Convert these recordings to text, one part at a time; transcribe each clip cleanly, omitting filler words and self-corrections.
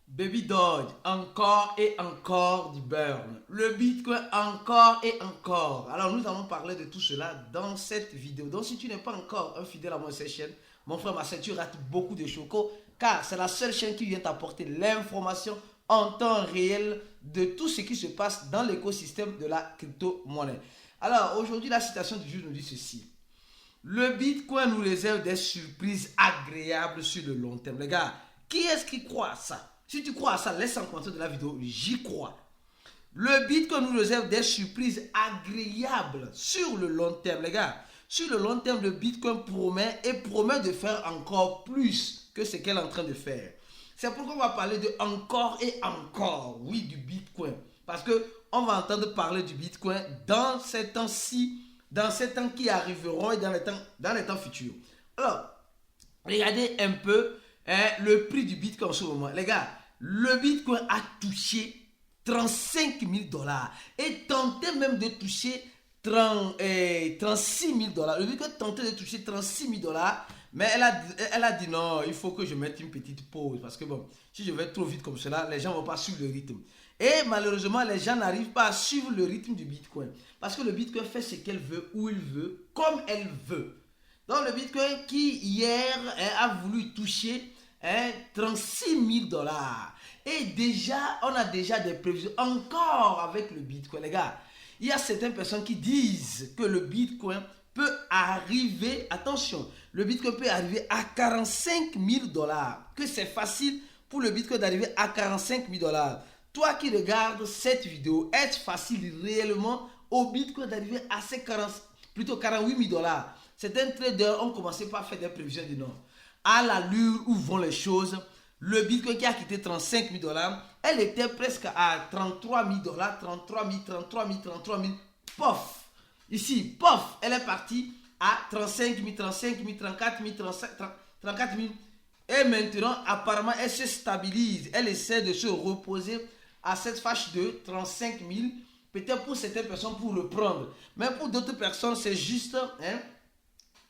Baby Dodge, encore et encore du burn. Le Bitcoin, encore et encore. Alors, nous allons parler de tout cela dans cette vidéo. Donc, si tu n'es pas encore un fidèle à cette chaîne, mon frère Marcel, tu rates beaucoup de chocos, car c'est la seule chaîne qui vient t'apporter l'information en temps réel de tout ce qui se passe dans l'écosystème de la crypto-monnaie. Alors, aujourd'hui, la citation du jour nous dit ceci. Le Bitcoin nous réserve des surprises agréables sur le long terme. Les gars, qui est-ce qui croit à ça? Si tu crois à ça, laisse en commentaire de la vidéo, j'y crois. Le Bitcoin nous réserve des surprises agréables sur le long terme, les gars. Sur le long terme, le Bitcoin promet de faire encore plus que ce qu'elle est en train de faire. C'est pourquoi on va parler de encore et encore, oui, du Bitcoin. Parce que on va entendre parler du Bitcoin dans ces temps-ci, dans ces temps qui arriveront et dans les temps futurs. Alors, regardez un peu le prix du Bitcoin en ce moment. Les gars, le Bitcoin a touché 35 000 dollars et tentait même de toucher 36 000 dollars. Le Bitcoin tentait de toucher 36 000 dollars, mais elle a dit non, il faut que je mette une petite pause parce que bon, si je vais trop vite comme cela, les gens ne vont pas suivre le rythme. Et malheureusement, les gens n'arrivent pas à suivre le rythme du Bitcoin parce que le Bitcoin fait ce qu'elle veut, où il veut, comme elle veut. Donc le Bitcoin qui hier a voulu toucher 36 000 dollars. Et déjà, on a déjà des prévisions encore avec le Bitcoin. Les gars, il y a certaines personnes qui disent que le Bitcoin peut arriver, attention, le Bitcoin peut arriver à 45 000 dollars. Que c'est facile pour le Bitcoin d'arriver à 45 000 dollars. Toi qui regardes cette vidéo, est-ce facile réellement au Bitcoin d'arriver à ces 48 000 dollars? Certains traders ont commencé par faire des prévisions du nom. À l'allure où vont les choses, le Bitcoin qui a quitté 35 000 dollars, elle était presque à 33 000 dollars, 33 000, 33 000, 33 000. Pof! Ici, pof! Elle est partie à 35 000, 35 000, 34 000, 34 000. Et maintenant, apparemment, elle se stabilise. Elle essaie de se reposer à cette fâche de 35 000. Peut-être pour certaines personnes pour le prendre. Mais pour d'autres personnes, c'est juste,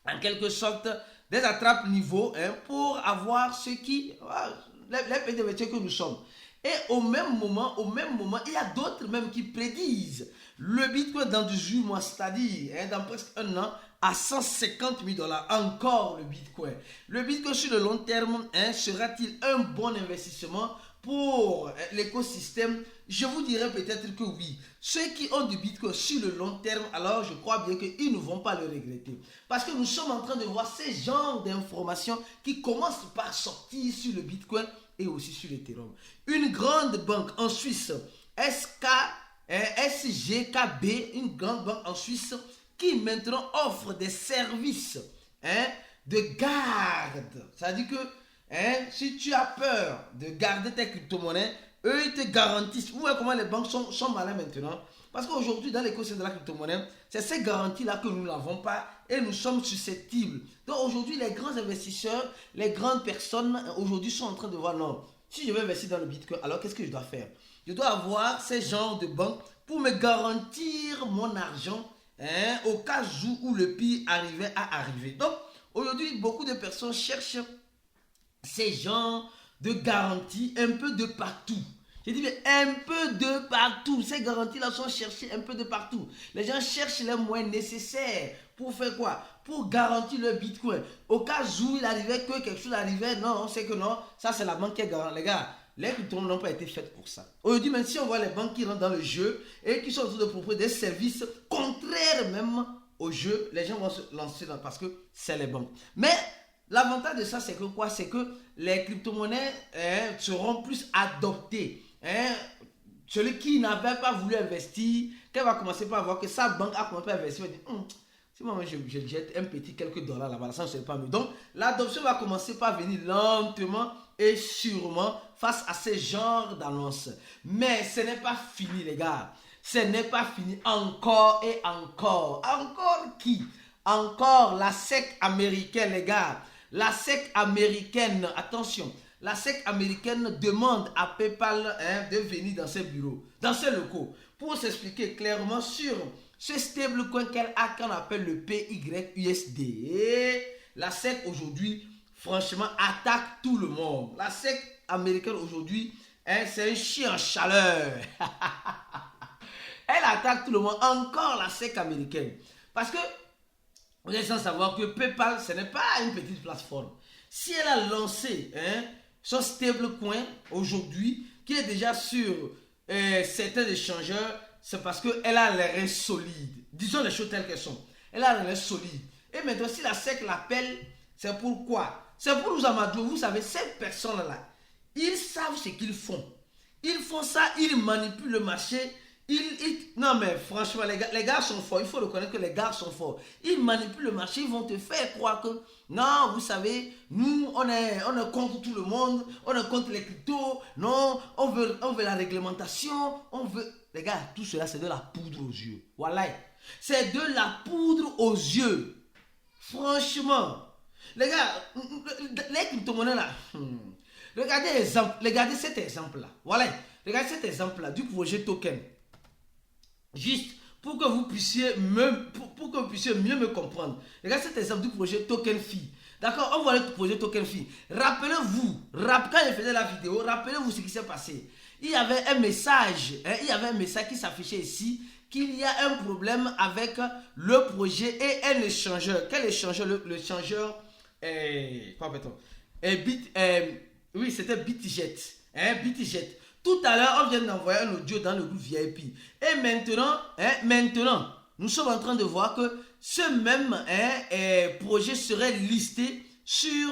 en quelque sorte, des attrape-niveaux pour avoir ce qui, les pays de que nous sommes. Et au même moment, il y a d'autres même qui prédisent le Bitcoin dans 18 mois, c'est-à-dire dans presque un an, à 150 000 dollars. Encore le Bitcoin. Le Bitcoin sur le long terme sera-t-il un bon investissement pour l'écosystème? Je vous dirais peut-être que oui. Ceux qui ont du Bitcoin sur le long terme, alors je crois bien qu'ils ne vont pas le regretter. Parce que nous sommes en train de voir ces genres d'informations qui commencent par sortir sur le Bitcoin et aussi sur l'Ethereum. Une grande banque en Suisse, SGKB, une grande banque en Suisse, qui maintenant offre des services de garde. C'est-à-dire que si tu as peur de garder tes crypto-monnaies, eux, ils te garantissent. Vous voyez comment les banques sont malins maintenant. Parce qu'aujourd'hui, dans l'écosystème de la crypto-monnaie, c'est ces garanties-là que nous n'avons pas et nous sommes susceptibles. Donc aujourd'hui, les grands investisseurs, les grandes personnes, aujourd'hui, sont en train de voir, non, si je veux investir dans le Bitcoin, alors qu'est-ce que je dois faire? Je dois avoir ces genres de banques pour me garantir mon argent au cas où le pire arrivait à arriver. Donc aujourd'hui, beaucoup de personnes cherchent ces genres de garanties un peu de partout. J'ai dit un peu de partout. Ces garanties-là sont cherchées un peu de partout. Les gens cherchent les moyens nécessaires pour faire quoi? Pour garantir le Bitcoin. Au cas où il arrivait que quelque chose arrivait, non, on sait que non, ça c'est la banque qui est garante. Les gars, les cryptos n'ont pas été faites pour ça. Aujourd'hui, même si on voit les banques qui rentrent dans le jeu et qui sont en train de proposer des services contraires même au jeu, les gens vont se lancer dans parce que c'est les banques. Mais l'avantage de ça, c'est que quoi? C'est que les crypto-monnaies seront plus adoptées. Celui qui n'avait pas voulu investir, qu'elle va commencer par voir que sa banque a commencé à investir, il va dire, si moi je jette un petit quelques dollars là-bas, ça ne serait pas mieux. Donc l'adoption va commencer par venir lentement et sûrement face à ce genre d'annonces. Mais ce n'est pas fini, les gars. Ce n'est pas fini. Encore et encore. Encore qui? Encore la SEC américaine, les gars. La SEC américaine, attention, la SEC américaine demande à PayPal de venir dans ses bureaux, dans ses locaux, pour s'expliquer clairement sur ce stablecoin qu'on appelle le PYUSD. Et la SEC aujourd'hui, franchement, attaque tout le monde. La SEC américaine aujourd'hui hein, c'est un chien en chaleur. Elle attaque tout le monde, encore la SEC américaine. Parce que vous êtes sans savoir que PayPal, ce n'est pas une petite plateforme. Si elle a lancé son stablecoin aujourd'hui, qui est déjà sur certains échangeurs, c'est parce qu'elle a les reins solides. Disons les choses telles qu'elles sont. Elle a les reins solides. Et maintenant, si la SEC l'appelle, c'est pourquoi? C'est pour nous amadouer. Vous savez, ces personnes-là, ils savent ce qu'ils font. Ils font ça, ils manipulent le marché. Non mais franchement, les gars sont forts. Il faut reconnaître que les gars sont forts. Ils manipulent le marché, ils vont te faire croire que non, vous savez, nous, on est contre tout le monde, on est contre les cryptos, non, on veut la réglementation, on veut... Les gars, tout cela, c'est de la poudre aux yeux. Voilà. C'est de la poudre aux yeux. Franchement. Les gars, les crypto-monnaies là, regardez cet exemple-là. Voilà. Regardez cet exemple-là du projet token. Juste pour que vous puissiez mieux me comprendre. Regardez cet exemple du projet Token Fee. D'accord, on voit le projet Token Fee. Rappelez-vous, quand je faisais la vidéo, rappelez-vous ce qui s'est passé. Il y avait un message, qui s'affichait ici, qu'il y a un problème avec le projet et un échangeur. Quel échangeur? L'échangeur, quoi appelle-t-on? Oui, c'était BitJet. BitJet. Tout à l'heure, on vient d'envoyer un audio dans le groupe VIP. Et maintenant, nous sommes en train de voir que ce même projet serait listé sur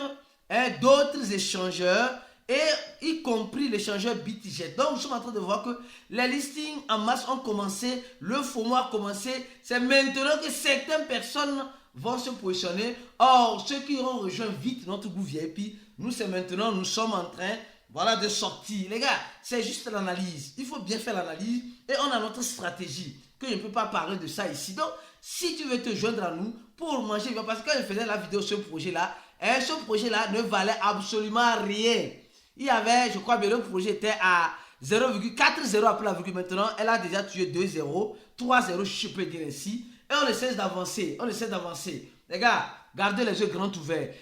d'autres échangeurs, et y compris l'échangeur BitJet. Donc, nous sommes en train de voir que les listings en masse ont commencé, le FOMO a commencé. C'est maintenant que certaines personnes vont se positionner. Or, ceux qui auront rejoint vite notre groupe VIP, nous, c'est maintenant, nous sommes en train... Voilà, de sortir. Les gars, c'est juste l'analyse. Il faut bien faire l'analyse et on a notre stratégie. Que je ne peux pas parler de ça ici. Donc, si tu veux te joindre à nous pour manger, parce que quand je faisais la vidéo sur ce projet-là ne valait absolument rien. Il y avait, je crois, mais le projet était à 0,40 après la virgule. Maintenant, elle a déjà tué 2 0, 3 0, je peux dire ainsi. Et on essaie d'avancer. Les gars, gardez les yeux grands ouverts.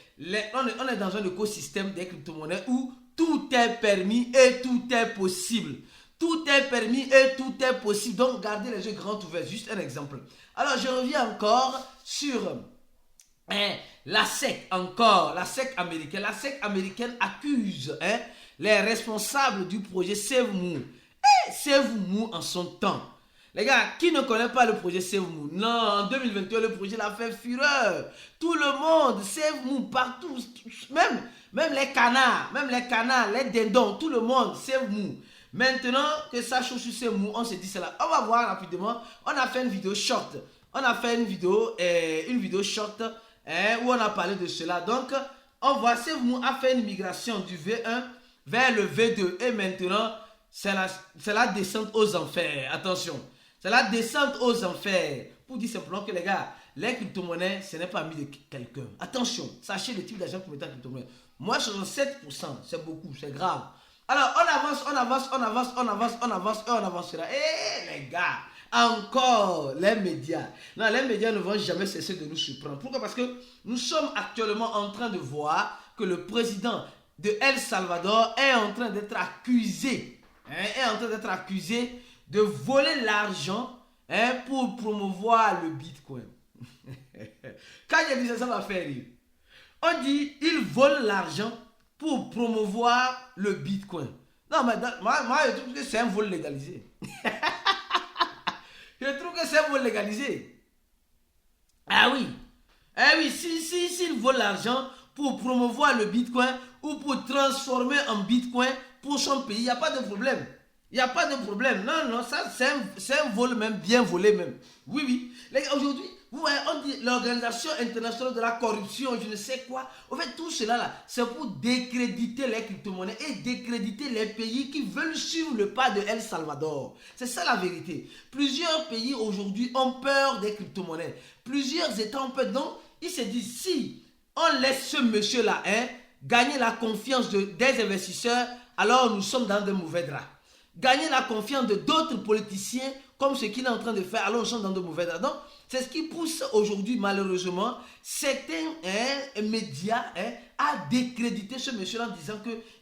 On est dans un écosystème des crypto-monnaies où tout est permis et tout est possible. Tout est permis et tout est possible. Donc, gardez les yeux grands ouverts. Juste un exemple. Alors, je reviens encore sur la SEC. La SEC américaine. La SEC américaine accuse les responsables du projet SaveMoon. SaveMoon en son temps. Les gars, qui ne connaît pas le projet SaveMoon? Non, en 2021, le projet l'a fait fureur. Tout le monde, SaveMoon, partout. Même les canards, les dindons, tout le monde, SaveMoon. Maintenant que ça chauffe sur SaveMoon, on se dit cela. On va voir rapidement. On a fait une vidéo short. Une vidéo short où on a parlé de cela. Donc, on voit SaveMoon a fait une migration du V1 vers le V2. Et maintenant, c'est la descente aux enfers. Attention. C'est la descente aux enfers. Pour dire simplement que les gars, les crypto-monnaies, ce n'est pas mis de quelqu'un. Attention, sachez le type d'argent que vous mettez en crypto-monnaie. Moi, je suis 7%, c'est beaucoup, c'est grave. Alors, on avancera. Eh les gars, encore les médias. Non, les médias ne vont jamais cesser de nous surprendre. Pourquoi? Parce que nous sommes actuellement en train de voir que le président de El Salvador est en train d'être accusé. De voler l'argent pour promouvoir le Bitcoin. Quand il dit ça, ça va faire rire. On dit, il vole l'argent pour promouvoir le Bitcoin. Non, mais moi, je trouve que c'est un vol légalisé. Ah oui. S'il vole l'argent pour promouvoir le Bitcoin ou pour transformer en Bitcoin pour son pays, il n'y a pas de problème. Non, ça c'est un vol même, bien volé même. Oui. Aujourd'hui, vous voyez, on dit l'Organisation internationale de la corruption, je ne sais quoi. En fait, tout cela là, c'est pour décréditer les crypto-monnaies et décréditer les pays qui veulent suivre le pas de El Salvador. C'est ça la vérité. Plusieurs pays aujourd'hui ont peur des crypto-monnaies. Plusieurs États ont peur. Donc, ils se disent, si on laisse ce monsieur-là gagner la confiance des investisseurs, alors nous sommes dans de mauvais draps. gagner la confiance de d'autres politiciens comme ce qu'il est en train de faire. Alors on chante dans de mauvais dents. Donc, c'est ce qui pousse aujourd'hui, malheureusement, certains médias à décréditer ce monsieur en disant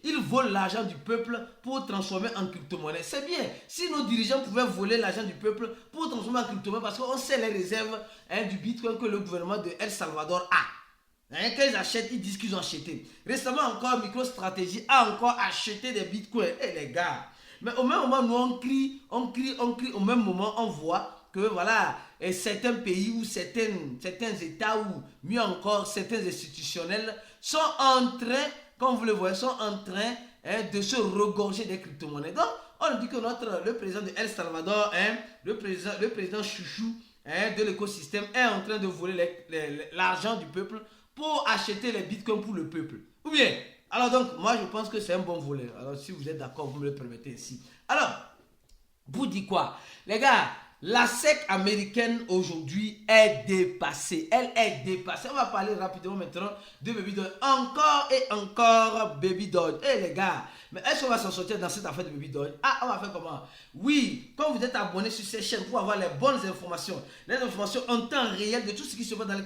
qu'il vole l'argent du peuple pour transformer en crypto-monnaie. C'est bien. Si nos dirigeants pouvaient voler l'argent du peuple pour transformer en crypto-monnaie, parce qu'on sait les réserves du bitcoin que le gouvernement de El Salvador a. Quand ils achètent, ils disent qu'ils ont acheté. Récemment encore, MicroStrategy a encore acheté des bitcoins. Les gars. Mais au même moment, nous on crie. Au même moment, on voit que voilà, certains pays ou certains États ou mieux encore certains institutionnels sont en train, comme vous le voyez, sont en train de se regorger des crypto-monnaies. Donc, on dit que le président de El Salvador, le président chouchou de l'écosystème est en train de voler l'argent du peuple pour acheter les bitcoins pour le peuple. Ou bien, alors donc, moi je pense que c'est un bon volet. Alors si vous êtes d'accord, vous me le permettez ici. Alors, vous dites quoi? Les gars, la SEC américaine aujourd'hui est dépassée. Elle est dépassée. On va parler rapidement maintenant de Baby Doge. Encore et encore Baby Doge. Les gars, mais est-ce qu'on va s'en sortir dans cette affaire de Baby Doge? On va faire comment? Oui, quand vous êtes abonné sur cette chaîne pour avoir les bonnes informations, les informations en temps réel de tout ce qui se passe dans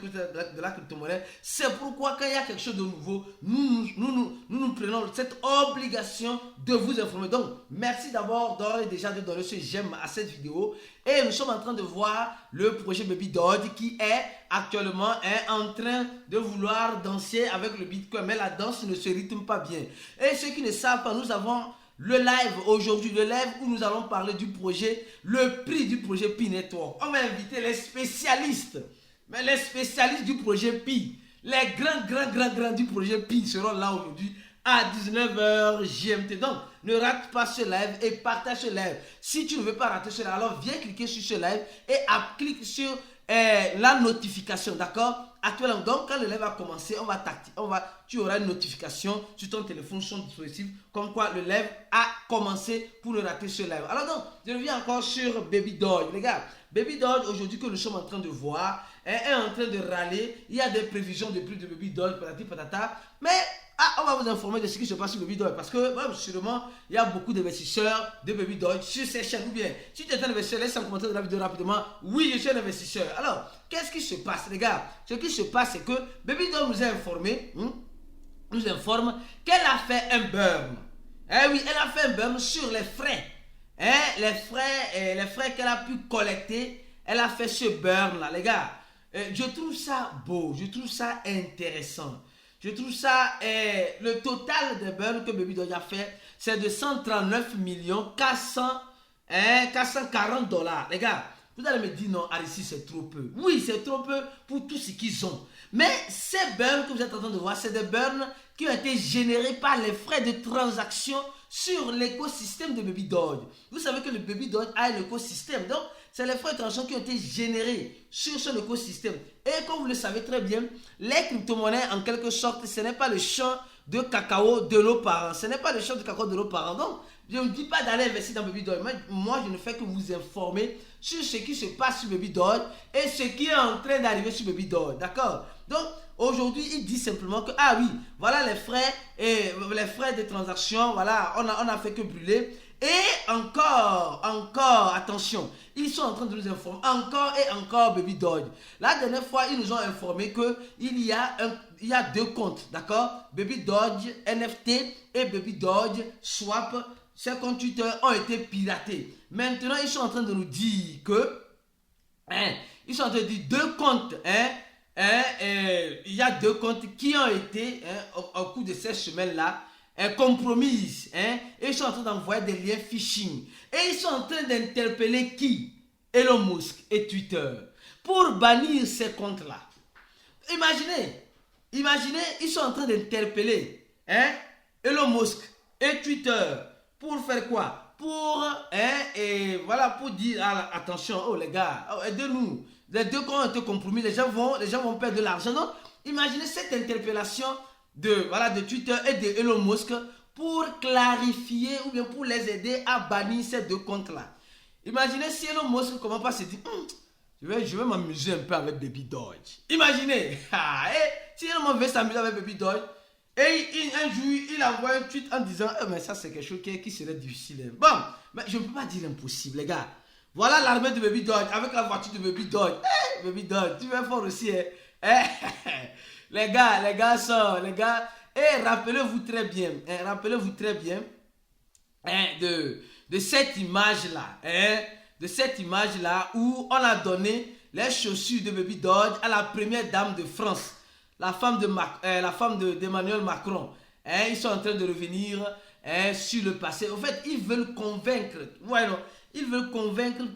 la crypto-monnaie, c'est pourquoi quand il y a quelque chose de nouveau, nous prenons cette obligation de vous informer. Donc, merci d'abord déjà de donner ce j'aime à cette vidéo. Et nous sommes en train de voir le projet Baby Doge qui est actuellement en train de vouloir danser avec le Bitcoin. Mais la danse ne se rythme pas bien. Et ceux qui ne savent pas, nous avons le live aujourd'hui, le live où nous allons parler du projet, le prix du projet Pi Network. On va inviter les spécialistes, mais les spécialistes du projet Pi, les grands du projet Pi seront là aujourd'hui à 19h GMT. Donc, ne rate pas ce live et partage ce live. Si tu ne veux pas rater ce live, alors viens cliquer sur ce live et clique sur la notification, d'accord? Actuellement, donc, quand le live va commencer, tu auras une notification sur ton téléphone, sur ton dispositif, comme quoi le live a commencé pour ne rater ce live. Alors donc, je reviens encore sur Baby Doge. Les gars, Baby Doge, aujourd'hui que nous sommes en train de voir, est en train de râler. Il y a des prévisions de prix de Baby Doge, patati patata. Mais on va vous informer de ce qui se passe sur Baby Doge. Parce que, sûrement, il y a beaucoup d'investisseurs de Baby Doge sur ces chaînes. Ou bien, si tu es un investisseur, laisse un commentaire de la vidéo rapidement. Oui, je suis un investisseur. Alors, qu'est-ce qui se passe, les gars? Ce qui se passe, c'est que Baby Doge nous a informé, nous informe qu'elle a fait un burn. Oui, elle a fait un burn sur les frais. Les frais qu'elle a pu collecter. Elle a fait ce burn-là, les gars. Je trouve ça beau, je trouve ça intéressant. Je trouve ça, le total des burns que Baby Doge a fait, c'est de 139 440 $. Les gars, vous allez me dire non, Arissi, c'est trop peu. Oui, c'est trop peu pour tout ce qu'ils ont. Mais ces burns que vous êtes en train de voir, c'est des burns qui ont été générés par les frais de transaction sur l'écosystème de Baby Doge. Vous savez que le Baby Doge a un écosystème. Donc, c'est les frais de transaction qui ont été générés sur son écosystème. Et comme vous le savez très bien, les crypto-monnaies, en quelque sorte, ce n'est pas le champ de cacao de nos parents. Ce n'est pas le champ de cacao de nos parents. Donc, je ne dis pas d'aller investir dans Baby Doge. Moi, je ne fais que vous informer sur ce qui se passe sur Baby Doge et ce qui est en train d'arriver sur Baby Doge. D'accord? Donc, aujourd'hui, il dit simplement que, oui, voilà les frais de transaction, voilà, on a fait que brûler. Et encore, attention, ils sont en train de nous informer, encore et encore Baby Doge. La dernière fois, ils nous ont informé qu'il y a deux comptes, d'accord? Baby Doge NFT et Baby Doge Swap. Ces comptes Twitter ont été piratés. Maintenant, ils sont en train de nous dire que, ils sont en train de dire deux comptes, il y a deux comptes qui ont été, au cours de ces semaines-là, compromises, et ils sont en train d'envoyer des liens phishing. Et ils sont en train d'interpeller qui? Elon Musk et Twitter pour bannir ces comptes-là. Imaginez, ils sont en train d'interpeller Elon Musk et Twitter pour faire quoi? Pour dire attention, oh les gars, aidez-nous. Les deux comptes ont été compromis, les gens vont perdre de l'argent. Donc, imaginez cette interpellation de Twitter et de Elon Musk pour clarifier ou bien pour les aider à bannir ces deux comptes-là. Imaginez si Elon Musk commence pas à se dire je vais m'amuser un peu avec Baby Doge. Imaginez, si Elon Musk veut s'amuser avec Baby Doge, Et un jour, il envoie un tweet en disant mais ça, c'est quelque chose qui serait difficile. Hein. Bon, mais je ne peux pas dire impossible, les gars. Voilà l'armée de Baby Dodge avec la voiture de Baby Dodge. Hey, Baby Dodge, tu vas fort aussi. Hein? Les gars sont, les gars. Et rappelez-vous très bien, de cette image-là. De cette image-là où on a donné les chaussures de Baby Dodge à la première dame de France. La femme d'Emmanuel Macron. Ils sont en train de revenir sur le passé. En fait, ils veulent convaincre. Ouais, non, ils veulent convaincre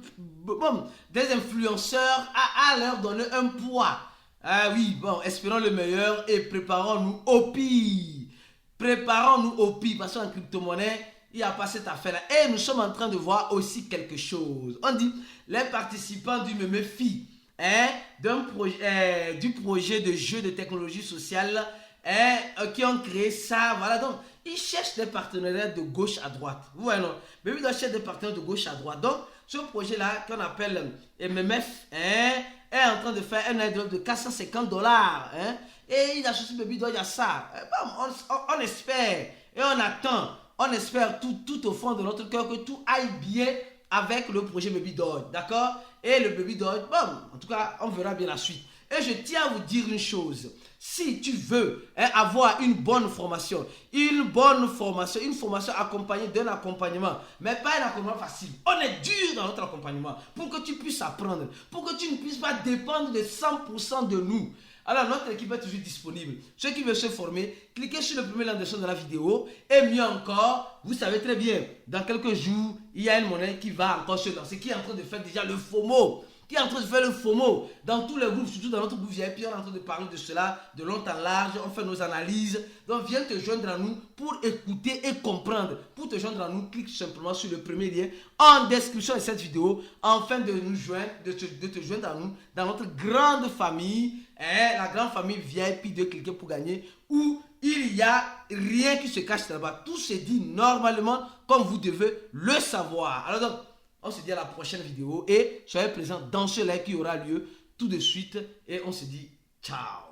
des influenceurs à leur donner un poids. Ah oui, bon, espérons le meilleur et préparons-nous au pire. Préparons-nous au pire parce qu'en crypto-monnaie, il n'y a pas cette affaire-là. Et nous sommes en train de voir aussi quelque chose. On dit, les participants du MEMEFI, du projet de jeu de technologie sociale qui ont créé ça. Voilà, donc, ils cherchent des partenariats de gauche à droite. Ouais, non. Mais ils cherchent des partenaires de gauche à droite. Donc, ce projet-là, qu'on appelle MMF, est en train de faire un airdrop de $450. Et il associe Baby Dodge à ça. On espère et on attend. On espère tout au fond de notre cœur que tout aille bien avec le projet Baby Dodge. D'accord? Et le Baby Dodge, bon, en tout cas, on verra bien la suite. Et je tiens à vous dire une chose. Si tu veux avoir une formation accompagnée d'un accompagnement, mais pas un accompagnement facile. On est dur dans notre accompagnement pour que tu puisses apprendre, pour que tu ne puisses pas dépendre de 100% de nous. Alors, notre équipe est toujours disponible. Ceux qui veulent se former, cliquez sur le premier lien de la vidéo. Et mieux encore, vous savez très bien, dans quelques jours, il y a une monnaie qui va encore se lancer, qui est en train de faire déjà le FOMO. Qui est en train de faire le FOMO dans tous les groupes, surtout dans notre groupe VIP, on est en train de parler de cela de long en large, on fait nos analyses. Donc viens te joindre à nous pour écouter et comprendre. Pour te joindre à nous, clique simplement sur le premier lien en description de cette vidéo, afin de nous joindre, de te joindre à nous dans notre grande famille, la grande famille VIP de Cliquer pour gagner, où il n'y a rien qui se cache là-bas. Tout se dit normalement comme vous devez le savoir. Alors donc, on se dit à la prochaine vidéo et soyez présents dans ce live qui aura lieu tout de suite et on se dit ciao.